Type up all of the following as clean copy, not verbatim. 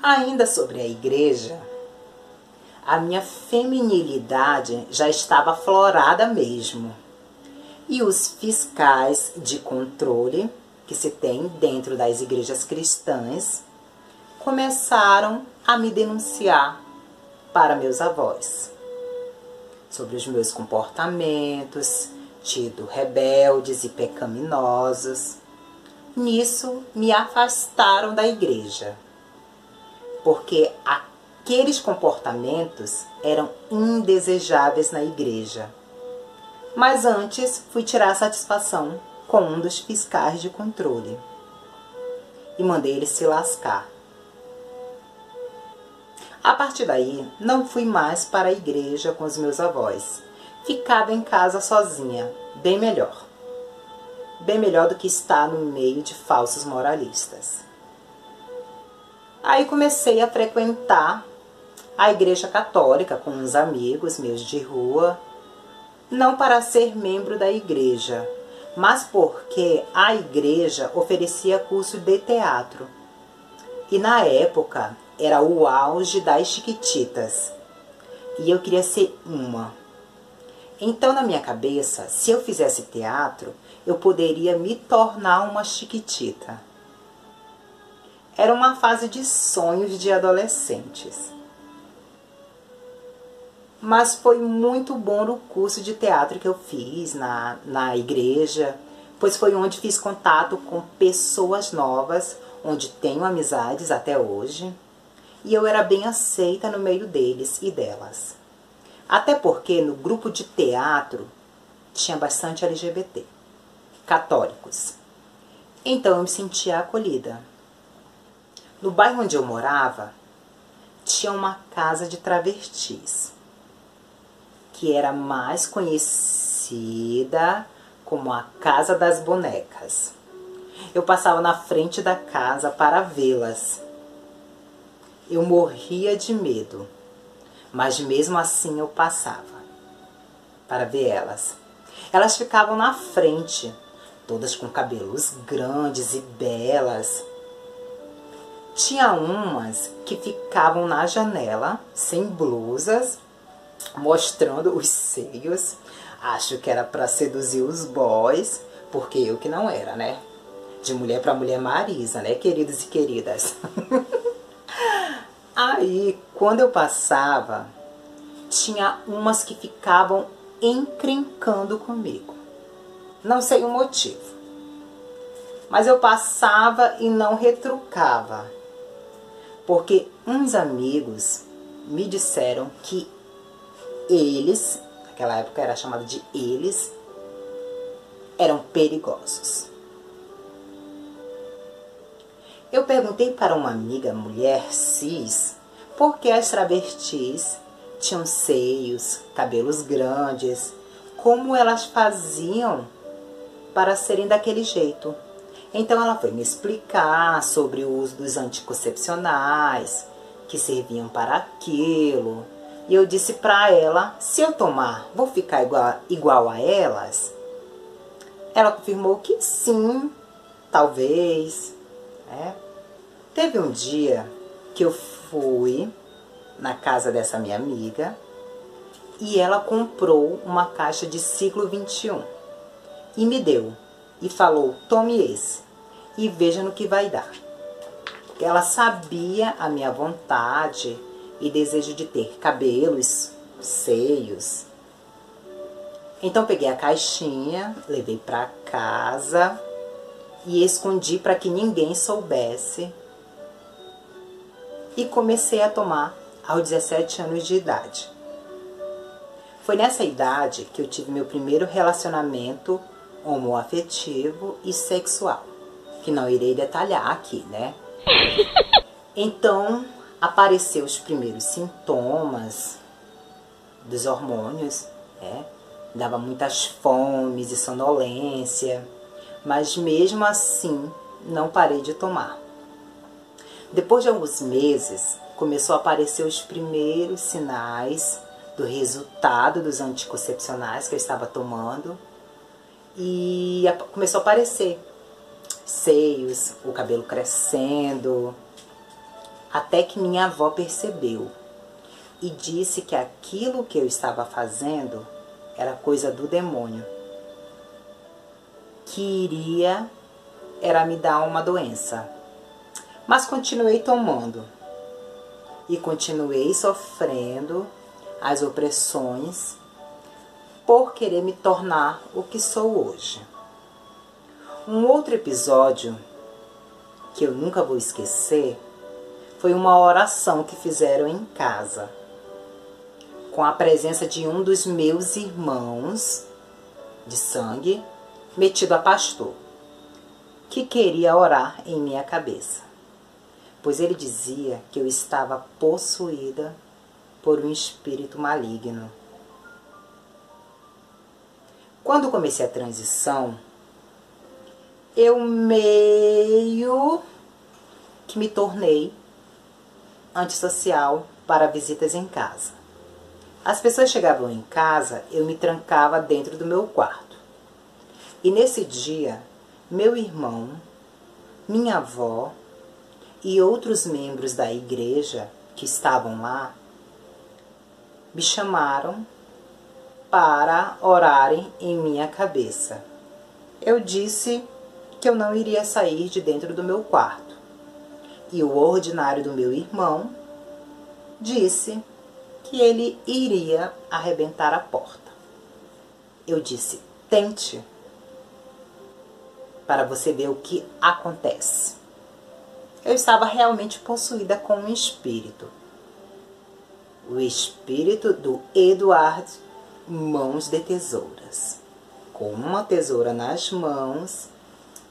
Ainda sobre a igreja, a minha feminilidade já estava aflorada mesmo. E os fiscais de controle que se tem dentro das igrejas cristãs começaram a me denunciar para meus avós sobre os meus comportamentos, tido rebeldes e pecaminosos. Nisso me afastaram da igreja, porque aqueles comportamentos eram indesejáveis na igreja. Mas antes fui tirar satisfação com um dos fiscais de controle e mandei ele se lascar. A partir daí, não fui mais para a igreja com os meus avós. Ficava em casa sozinha, bem melhor. Bem melhor do que estar no meio de falsos moralistas. Aí comecei a frequentar a igreja católica com uns amigos meus de rua, não para ser membro da igreja, mas porque a igreja oferecia curso de teatro. E na época era o auge das chiquititas. E eu queria ser uma. Então, na minha cabeça, se eu fizesse teatro, eu poderia me tornar uma chiquitita. Era uma fase de sonhos de adolescentes. Mas foi muito bom o curso de teatro que eu fiz na igreja, pois foi onde fiz contato com pessoas novas, onde tenho amizades até hoje, e eu era bem aceita no meio deles e delas. Até porque no grupo de teatro tinha bastante LGBT, católicos. Então eu me sentia acolhida. No bairro onde eu morava, tinha uma casa de travestis, que era mais conhecida como a Casa das Bonecas. Eu passava na frente da casa para vê-las. Eu morria de medo, mas mesmo assim eu passava para ver elas. Elas ficavam na frente, todas com cabelos grandes e belas. Tinha umas que ficavam na janela, sem blusas, mostrando os seios. Acho que era para seduzir os boys, porque eu que não era, né? De mulher para mulher Marisa, né, queridos e queridas? Aí, quando eu passava, tinha umas que ficavam encrencando comigo. Não sei o motivo. Mas eu passava e não retrucava. Porque uns amigos me disseram que eles, naquela época era chamado de eles, eram perigosos. Eu perguntei para uma amiga mulher cis por que as travestis tinham seios, cabelos grandes, como elas faziam para serem daquele jeito. Então ela foi me explicar sobre o uso dos anticoncepcionais, que serviam para aquilo. E eu disse para ela, se eu tomar, vou ficar igual a elas? Ela confirmou que sim, talvez. Teve um dia que eu fui na casa dessa minha amiga e ela comprou uma caixa de ciclo 21 e me deu. E falou, tome esse e veja no que vai dar. Porque ela sabia a minha vontade e desejo de ter cabelos, seios. Então peguei a caixinha, levei para casa e escondi para que ninguém soubesse. E comecei a tomar aos 17 anos de idade. Foi nessa idade que eu tive meu primeiro relacionamento homoafetivo e sexual, que não irei detalhar aqui, né? Então, apareceu os primeiros sintomas dos hormônios, né? Dava muitas fomes e sonolência, mas mesmo assim não parei de tomar. Depois de alguns meses, começou a aparecer os primeiros sinais do resultado dos anticoncepcionais que eu estava tomando. E começou a aparecer seios, o cabelo crescendo. Até que minha avó percebeu e disse que aquilo que eu estava fazendo era coisa do demônio, que iria era me dar uma doença. Mas continuei tomando e continuei sofrendo as opressões por querer me tornar o que sou hoje. Um outro episódio que eu nunca vou esquecer foi uma oração que fizeram em casa, com a presença de um dos meus irmãos de sangue, metido a pastor, que queria orar em minha cabeça, pois ele dizia que eu estava possuída por um espírito maligno. Quando comecei a transição, eu meio que me tornei antissocial para visitas em casa. As pessoas chegavam em casa, eu me trancava dentro do meu quarto. E nesse dia, meu irmão, minha avó e outros membros da igreja que estavam lá me chamaram para orarem em minha cabeça. Eu disse que eu não iria sair de dentro do meu quarto. E o ordinário do meu irmão disse que ele iria arrebentar a porta. Eu disse: tente, para você ver o que acontece. Eu estava realmente possuída com um espírito. O espírito do Eduardo Mãos de Tesouras. Com uma tesoura nas mãos,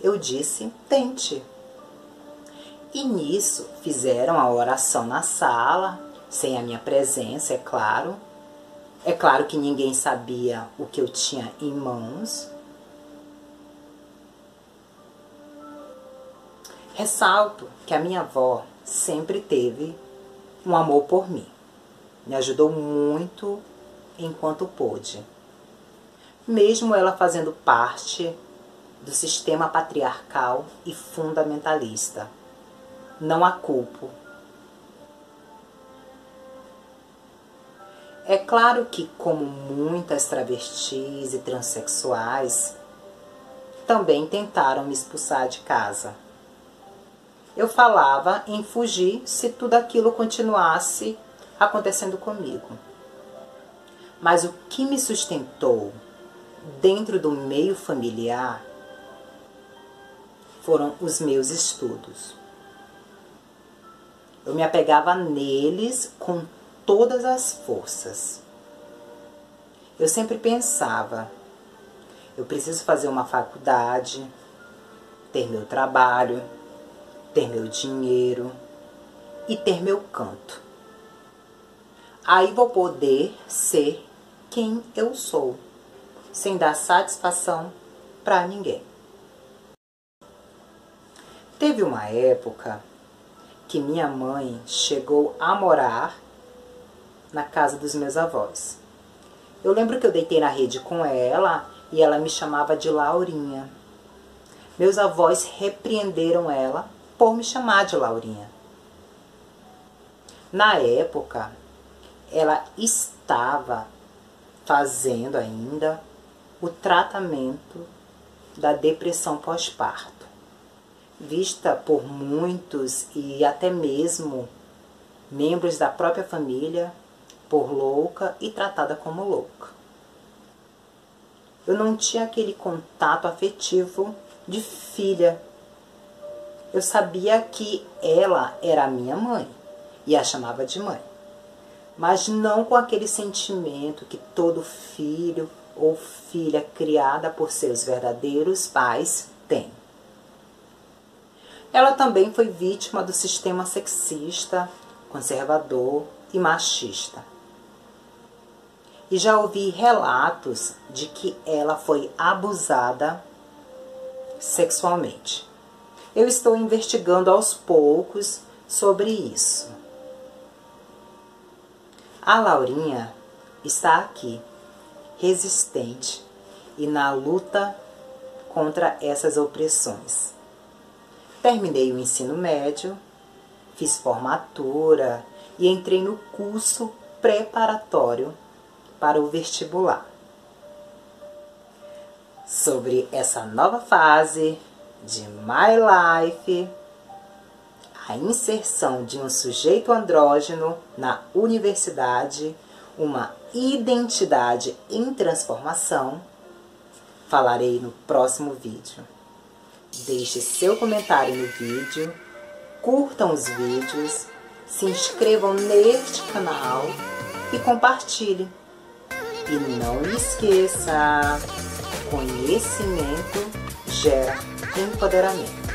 eu disse: tente. E nisso fizeram a oração na sala, sem a minha presença, é claro. É claro que ninguém sabia o que eu tinha em mãos. Ressalto que a minha avó sempre teve um amor por mim. Me ajudou muito enquanto pôde. Mesmo ela fazendo parte do sistema patriarcal e fundamentalista. Não a culpo. É claro que, como muitas travestis e transexuais, também tentaram me expulsar de casa. Eu falava em fugir se tudo aquilo continuasse acontecendo comigo. Mas o que me sustentou dentro do meio familiar foram os meus estudos. Eu me apegava neles com todas as forças. Eu sempre pensava: eu preciso fazer uma faculdade, ter meu trabalho, ter meu dinheiro e ter meu canto. Aí vou poder ser quem eu sou, sem dar satisfação para ninguém. Teve uma época que minha mãe chegou a morar na casa dos meus avós. Eu lembro que eu deitei na rede com ela e ela me chamava de Laurinha. Meus avós repreenderam ela por me chamar de Laurinha. Na época, ela estava fazendo ainda o tratamento da depressão pós-parto, vista por muitos e até mesmo membros da própria família por louca e tratada como louca. Eu não tinha aquele contato afetivo de filha. Eu sabia que ela era a minha mãe e a chamava de mãe, mas não com aquele sentimento que todo filho ou filha criada por seus verdadeiros pais tem. Ela também foi vítima do sistema sexista, conservador e machista. E já ouvi relatos de que ela foi abusada sexualmente. Eu estou investigando aos poucos sobre isso. A Laurinha está aqui, resistente e na luta contra essas opressões. Terminei o ensino médio, fiz formatura e entrei no curso preparatório para o vestibular. Sobre essa nova fase de My Life, a inserção de um sujeito andrógeno na universidade, uma identidade em transformação, falarei no próximo vídeo. Deixe seu comentário no vídeo, curtam os vídeos, se inscrevam neste canal e compartilhem. E não esqueça, conhecimento gera empoderamento.